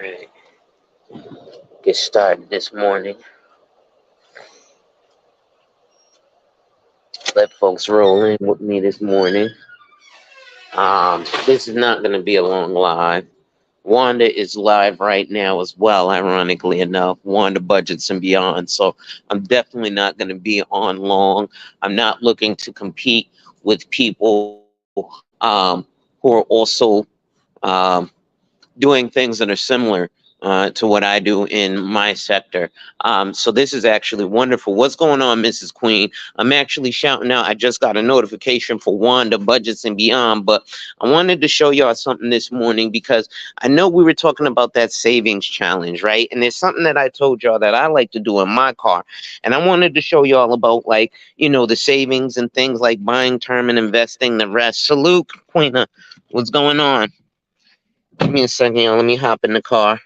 Alright, get started this morning. Let folks roll in with me this morning. This is not going to be a long live. Wanda is live right now as well, ironically enough. Wanda Budgets and Beyond. So I'm definitely not going to be on long. I'm not looking to compete with people who are also um, doing things that are similar to what I do in my sector. So this is actually wonderful. What's going on, Mrs. Queen? I'm actually shouting out. I just got a notification for Wanda Budgets and Beyond, but I wanted to show y'all something this morning because I know we were talking about that savings challenge, right? And there's something that I told y'all that I like to do in my car. And I wanted to show y'all about, like, the savings and things like buying term and investing the rest. Salute, Pointer. What's going on? Give me a second, y'all. Let me hop in the car,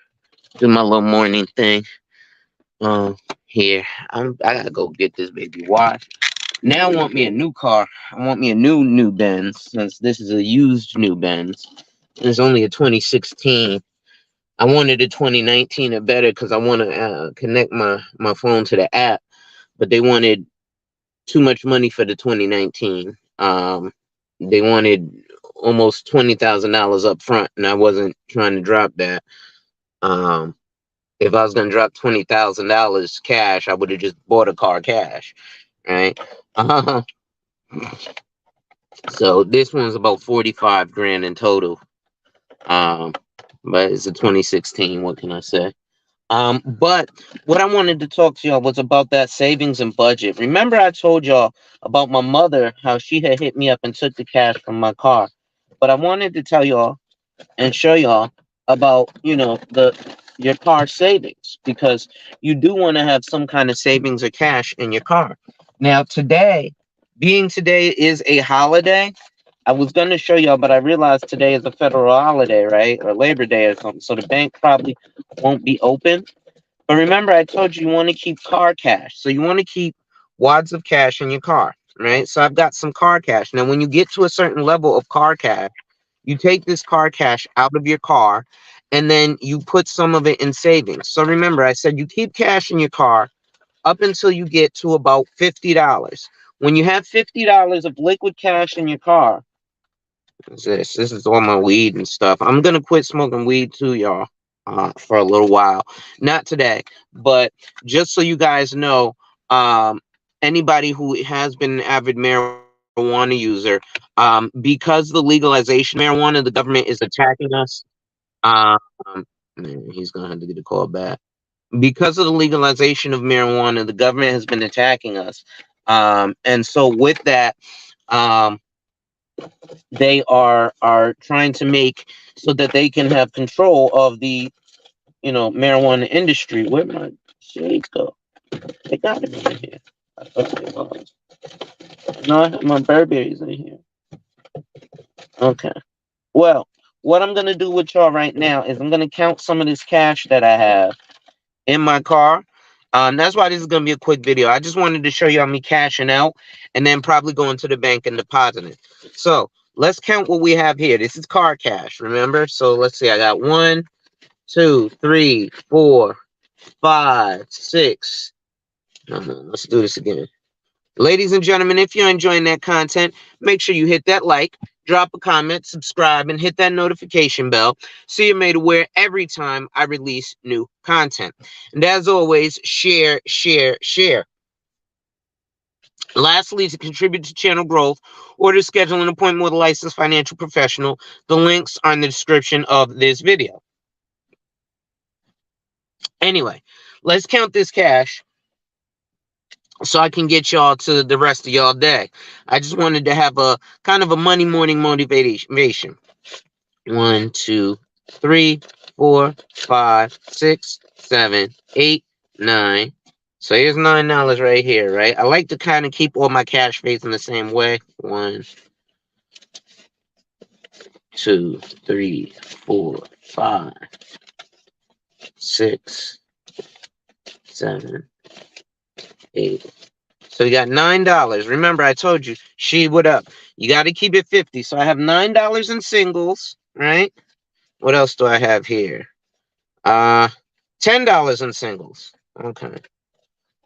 do my little morning thing. Here, I gotta go get this baby washed. Now I want me a new car. I want me a new Benz, since this is a used new Benz. It's only a 2016. I wanted a 2019 or better because I want to connect my phone to the app, but they wanted too much money for the 2019. They wanted almost $20,000 up front, and I wasn't trying to drop that. If I was gonna drop $20,000 cash, I would have just bought a car cash, right? So this one's about 45 grand in total. But it's a 2016. What can I say? But what I wanted to talk to y'all was about that savings and budget. Remember, I told y'all about my mother, how she had hit me up and took the cash from my car. But I wanted to tell y'all and show y'all about your car savings, because you do want to have some kind of savings or cash in your car. Now today is a holiday. I was going to show y'all, but I realized today is a federal holiday, right? Or Labor Day or something. So the bank probably won't be open. But remember, I told you want to keep car cash. So you want to keep wads of cash in your car, right? So I've got some car cash. Now, when you get to a certain level of car cash, you take this car cash out of your car and then you put some of it in savings. So remember, I said you keep cash in your car up until you get to about $50. When you have $50 of liquid cash in your car, this is all my weed and stuff. I'm gonna quit smoking weed too, y'all, for a little while. Not today, but just so you guys know, anybody who has been an avid marijuana user, because the legalization of marijuana, the government is attacking us. Um, Man, he's gonna have to get a call back. Because of the legalization of marijuana, the government has been attacking us. And so with that, um, they are trying to make so that they can have control of the marijuana industry. Where my shades go? They gotta be in here. I thought they was. No, I have my Burberry's in here. Okay. Well, what I'm gonna do with y'all right now is I'm gonna count some of this cash that I have in my car. That's why this is gonna be a quick video. I just wanted to show y'all me cashing out and then probably going to the bank and depositing. So let's count what we have here. This is car cash, remember? So let's see. I got 1, 2, 3, 4, 5, 6. No, let's do this again. Ladies and gentlemen, if you're enjoying that content, make sure you hit that like, drop a comment, subscribe, and hit that notification bell so you're made aware every time I release new content. And as always, share, share, share. Lastly, to contribute to channel growth or to schedule an appointment with a licensed financial professional, the links are in the description of this video. Anyway, let's count this cash so I can get y'all to the rest of y'all day. I just wanted to have a kind of a Monday morning motivation. 1, 2, 3, 4, 5, 6, 7, 8, 9. So here's $9 right here, right? I like to kind of keep all my cash facing the same way. 1, 2, 3, 4, 5, 6, 7, 8. So you got $9. Remember, I told you, what up? You got to keep it 50. So I have $9 in singles, right? What else do I have here? Uh, $10 in singles. Okay.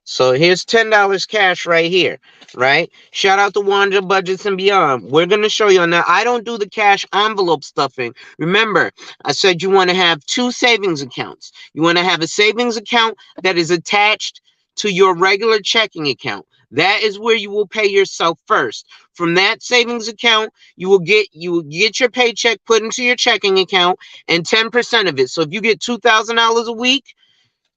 So here's $10 cash right here, right? Shout out to Wanda Budgets and Beyond. We're going to show you. Now, I don't do the cash envelope stuffing. Remember, I said you want to have two savings accounts. You want to have a savings account that is attached to your regular checking account. That is where you will pay yourself first. From that savings account, you will get your paycheck put into your checking account and 10% of it. So if you get $2,000 a week,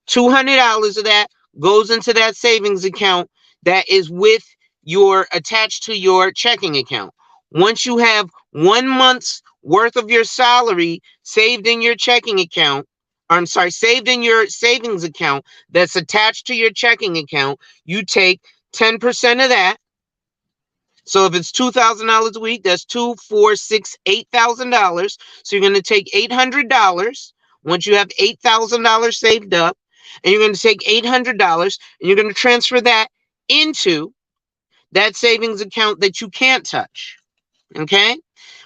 $200 of that goes into that savings account that is with your attached to your checking account. Once you have 1 month's worth of your salary saved in your checking account, or I'm sorry, saved in your savings account that's attached to your checking account, you take 10% of that. So if it's $2,000 a week, that's two, four, six, $8,000. So you're going to take $800 once you have $8,000 saved up, and you're going to take $800 and you're going to transfer that into that savings account that you can't touch. Okay?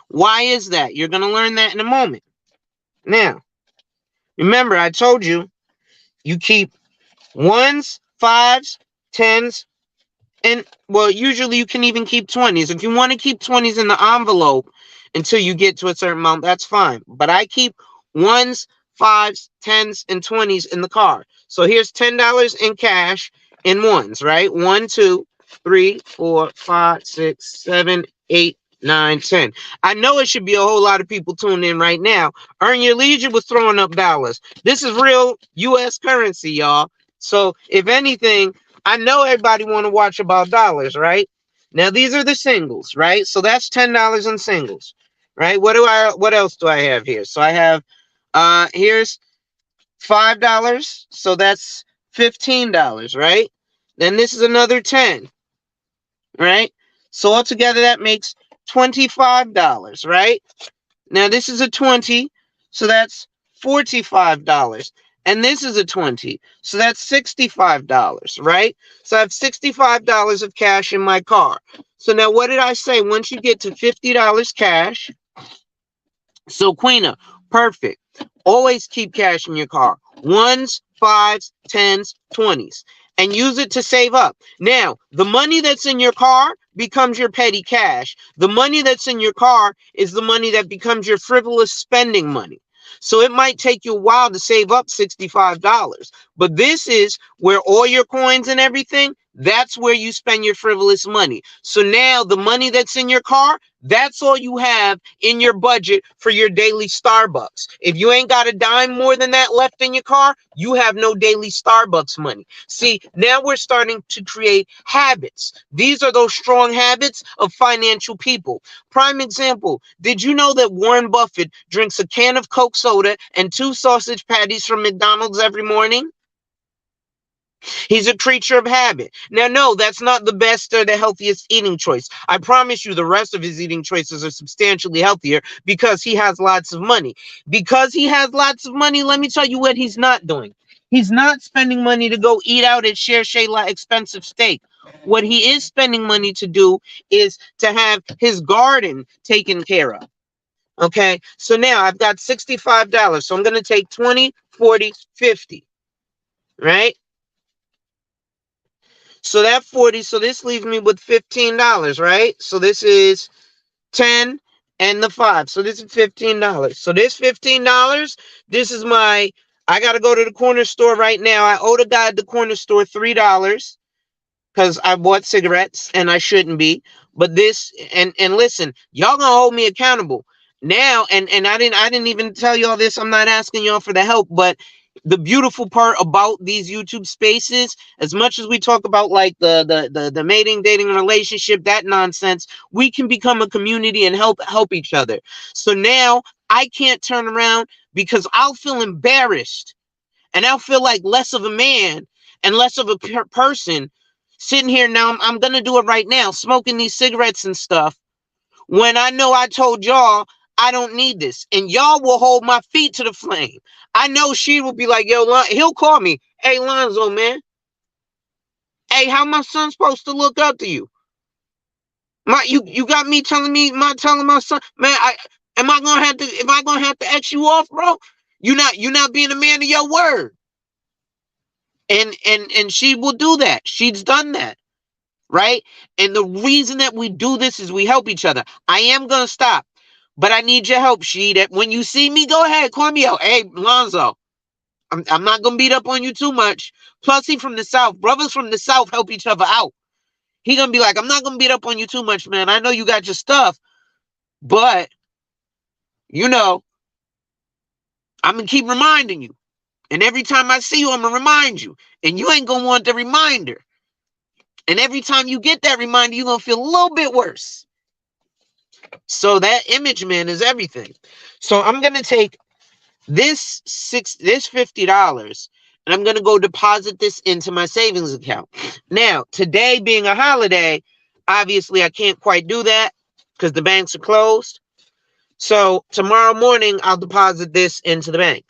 Why is that? You're going to learn that in a moment. Now, remember, I told you you keep ones, fives, tens, and well, usually you can even keep 20s. If you want to keep 20s in the envelope until you get to a certain amount, that's fine. But I keep ones, fives, tens, and 20s in the car. So here's $10 in cash in ones, right? 1, 2, 3, 4, 5, 6, 7, 8, 9, 10. I know it should be a whole lot of people tuned in right now. Earn Your Leisure was throwing up dollars. This is real U.S. currency, y'all. So if anything, I know everybody want to watch about dollars, right? Now these are the singles, right? So that's $10 in singles, right? What else do I have here? So I have here's $5, so that's $15, right? Then this is another 10, right? So altogether that makes $25, right? Now this is a 20, so that's $45. And this is a 20, so that's $65, right? So I have $65 of cash in my car. So now what did I say? Once you get to $50 cash, so Queena, perfect. Always keep cash in your car. Ones, fives, tens, 20s. And use it to save up. Now, the money that's in your car becomes your petty cash. The money that's in your car is the money that becomes your frivolous spending money. So it might take you a while to save up $65. But this is where all your coins and everything, that's where you spend your frivolous money. So now the money that's in your car, that's all you have in your budget for your daily Starbucks. If you ain't got a dime more than that left in your car, you have no daily Starbucks money. See, now we're starting to create habits. These are those strong habits of financial people. Prime example, did you know that Warren Buffett drinks a can of Coke soda and 2 sausage patties from McDonald's every morning? He's a creature of habit. Now, no, that's not the best or the healthiest eating choice. I promise you the rest of his eating choices are substantially healthier because he has lots of money. Because he has lots of money, let me tell you what he's not doing. He's not spending money to go eat out at Share Shayla expensive steak. What he is spending money to do is to have his garden taken care of. Okay, so now I've got $65. So I'm going to take 20, 40, 50, right? So that 40, so this leaves me with $15, right? So this is 10 and the 5. So this is $15. So this $15, this is I got to go to the corner store right now. I owe the guy at the corner store $3 because I bought cigarettes and I shouldn't be. But this, and listen, y'all gonna hold me accountable now. And I didn't even tell y'all this. I'm not asking y'all for the help, but the beautiful part about these YouTube spaces, as much as we talk about like the mating, dating, relationship, that nonsense, we can become a community and help each other. So now I can't turn around because I'll feel embarrassed and I'll feel like less of a man and less of a person sitting here now. I'm gonna do it right now, smoking these cigarettes and stuff, when I know I told y'all I don't need this, and y'all will hold my feet to the flame. I know she will be like, yo, he'll call me, hey, Lonzo, man, hey, how my son supposed to look up to you? You got me telling my son, man, am I gonna have to X you off, bro? You're not being a man of your word. And she will do that. She's done that. Right? And the reason that we do this is we help each other. I am gonna stop, but I need your help, She. That when you see me, go ahead, call me out. Hey, Lonzo, I'm not gonna beat up on you too much. Plus, he from the South. Brothers from the South help each other out. He gonna be like, I'm not gonna beat up on you too much, man. I know you got your stuff, but you know, I'm gonna keep reminding you. And every time I see you, I'm gonna remind you. And you ain't gonna want the reminder. And every time you get that reminder, you're gonna feel a little bit worse. So that image, man, is everything. So I'm gonna take this $50 and I'm gonna go deposit this into my savings account. Now, today being a holiday, obviously I can't quite do that because the banks are closed. So tomorrow morning I'll deposit this into the bank.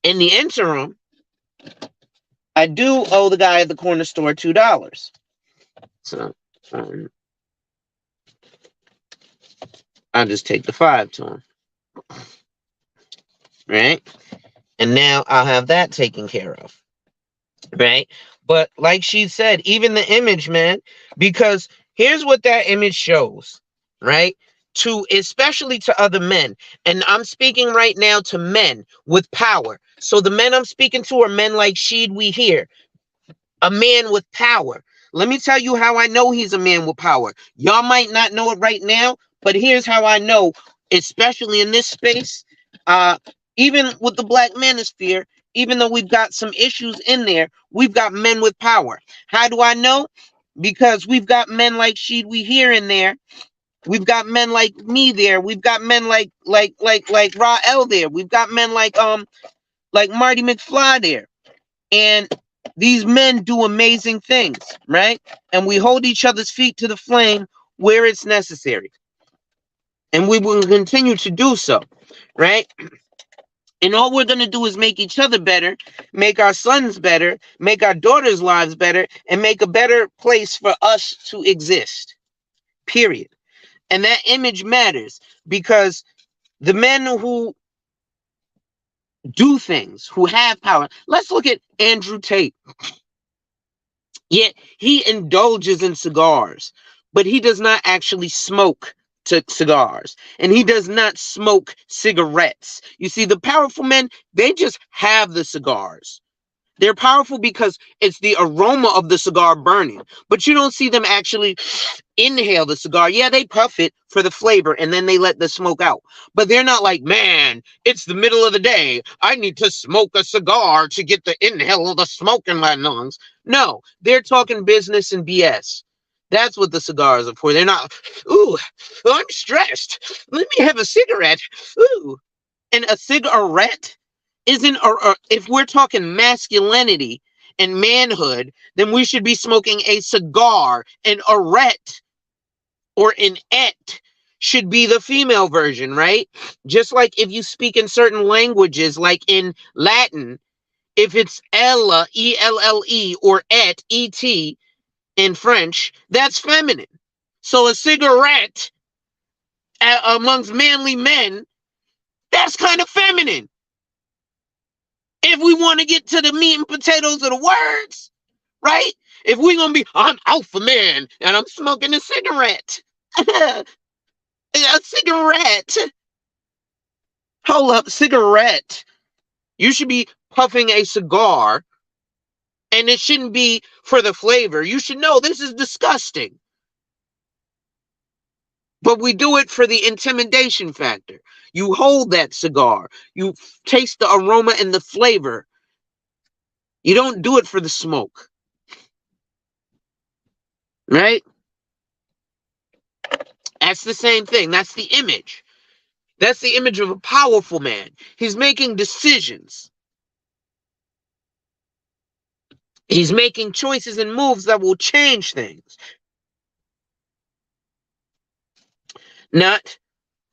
In the interim, I do owe the guy at the corner store $2. So I'll just take the 5 to him. Right? And now I'll have that taken care of. Right? But like she said, even the image, man, because here's what that image shows, right? Especially to other men. And I'm speaking right now to men with power. So the men I'm speaking to are men like Sheed we hear. A man with power. Let me tell you how I know he's a man with power. Y'all might not know it right now, but here's how I know, especially in this space, even with the Black manosphere, even though we've got some issues in there, we've got men with power. How do I know? Because we've got men like Sheed we hear in there. We've got men like me there. We've got men like Rael there. We've got men like Marty McFly there. And these men do amazing things, right? And we hold each other's feet to the flame where it's necessary. And we will continue to do so, right? And all we're going to do is make each other better, make our sons better, make our daughters' lives better, and make a better place for us to exist, period. And that image matters because the men who do things, who have power, let's look at Andrew Tate. Yet he indulges in cigars, but he does not actually smoke cigars, and he does not smoke cigarettes. You see, the powerful men, they just have the cigars. They're powerful because it's the aroma of the cigar burning, but you don't see them actually inhale the cigar. Yeah, they puff it for the flavor and then they let the smoke out. But they're not like, man, it's the middle of the day. I need to smoke a cigar to get the inhale of the smoke in my lungs. No, they're talking business and BS. That's what the cigars are for. They're not, ooh, I'm stressed. Let me have a cigarette. Ooh. And a cigarette isn't, if we're talking masculinity and manhood, then we should be smoking a cigar. An arette or an et should be the female version, right? Just like if you speak in certain languages, like in Latin, if it's ella, E-L-L-E, or et, E-T, in French, that's feminine. So a cigarette amongst manly men, that's kind of feminine. If we want to get to the meat and potatoes of the words, right? If we're going to be, I'm alpha man and I'm smoking a cigarette. A cigarette. Hold up, cigarette. You should be puffing a cigar and it shouldn't be for the flavor. You should know this is disgusting. But we do it for the intimidation factor. You hold that cigar. You taste the aroma and the flavor. You don't do it for the smoke. Right? That's the same thing. That's the image. That's the image of a powerful man. He's making decisions. He's making choices and moves that will change things. Not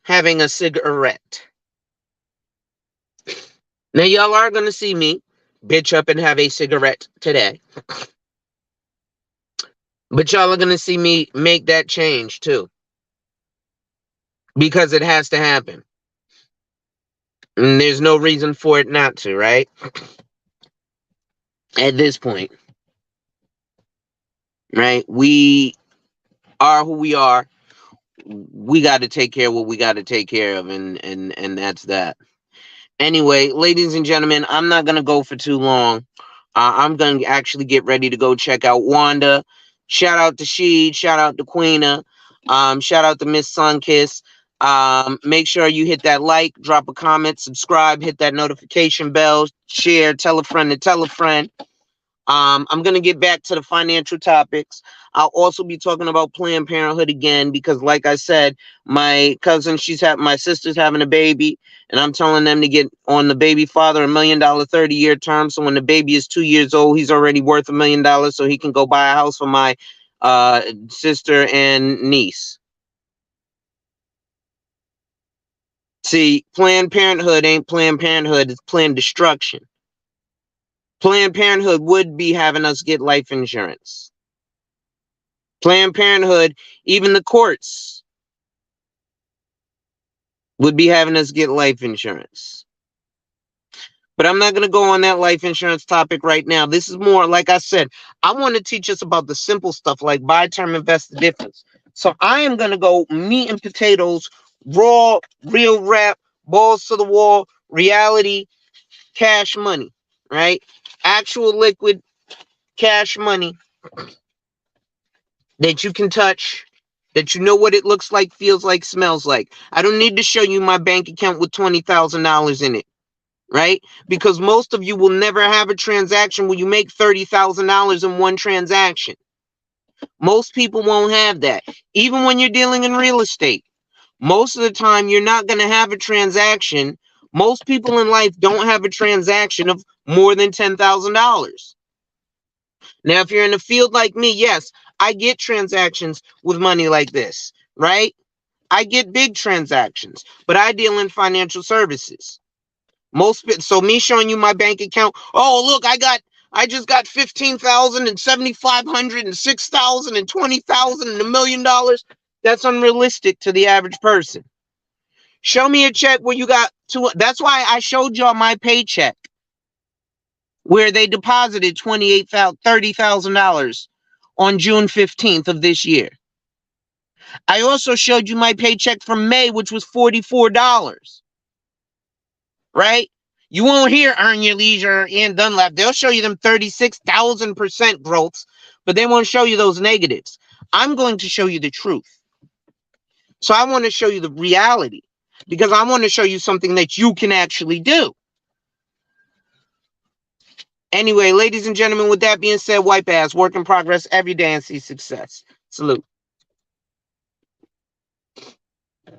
having a cigarette. Now, y'all are going to see me bitch up and have a cigarette today. But y'all are going to see me make that change too. Because it has to happen. And there's no reason for it not to, right? At this point, right? We are who we are. We got to take care of what we got to take care of, and that's that. Anyway, ladies and gentlemen, I'm not gonna go for too long. I'm gonna actually get ready to go check out Wanda. Shout out to Sheed. Shout out to Queena. Shout out to Miss Sunkiss. Make sure you hit that like, drop a comment, subscribe, hit that notification bell, share, tell a friend to tell a friend. I'm going to get back to the financial topics. I'll also be talking about Planned Parenthood again because, like I said, my cousin, my sister's having a baby, and I'm telling them to get on the baby father $1 million 30-year term. So when the baby is 2 years old, he's already worth $1 million, so he can go buy a house for my sister and niece. See, Planned Parenthood ain't Planned Parenthood; it's planned destruction. Planned Parenthood would be having us get life insurance. Planned Parenthood, even the courts would be having us get life insurance. But I'm not going to go on that life insurance topic right now. This is more, like I said, I want to teach us about the simple stuff like buy term, invest the difference. So I am going to go meat and potatoes, raw, real rap, balls to the wall, reality, cash money, right? Actual liquid cash money that you can touch, that you know what it looks like, feels like, smells like. I don't need to show you my bank account with $20,000 in it, right? Because most of you will never have a transaction where you make $30,000 in one transaction. Most people won't have that. Even when you're dealing in real estate, most of the time you're not going to have a transaction. Most people in life don't have a transaction of more than $10,000. Now, if you're in a field like me, yes, I get transactions with money like this, right? I get big transactions, but I deal in financial services. So me showing you my bank account, oh look, I just got 15,000 and 7,500 and 6,000 and 20,000 and $1 million. That's unrealistic to the average person. Show me a check where you got two. That's why I showed y'all my paycheck where they deposited $30,000 on June 15th of this year. I also showed you my paycheck from May, which was $44, right? You won't hear Earn Your Leisure and Dunlap. They'll show you them 36,000% growths, but they won't show you those negatives. I'm going to show you the truth. So I want to show you the reality because I want to show you something that you can actually do. Anyway, ladies and gentlemen, with that being said, wipe ass, work in progress every day and see success. Salute.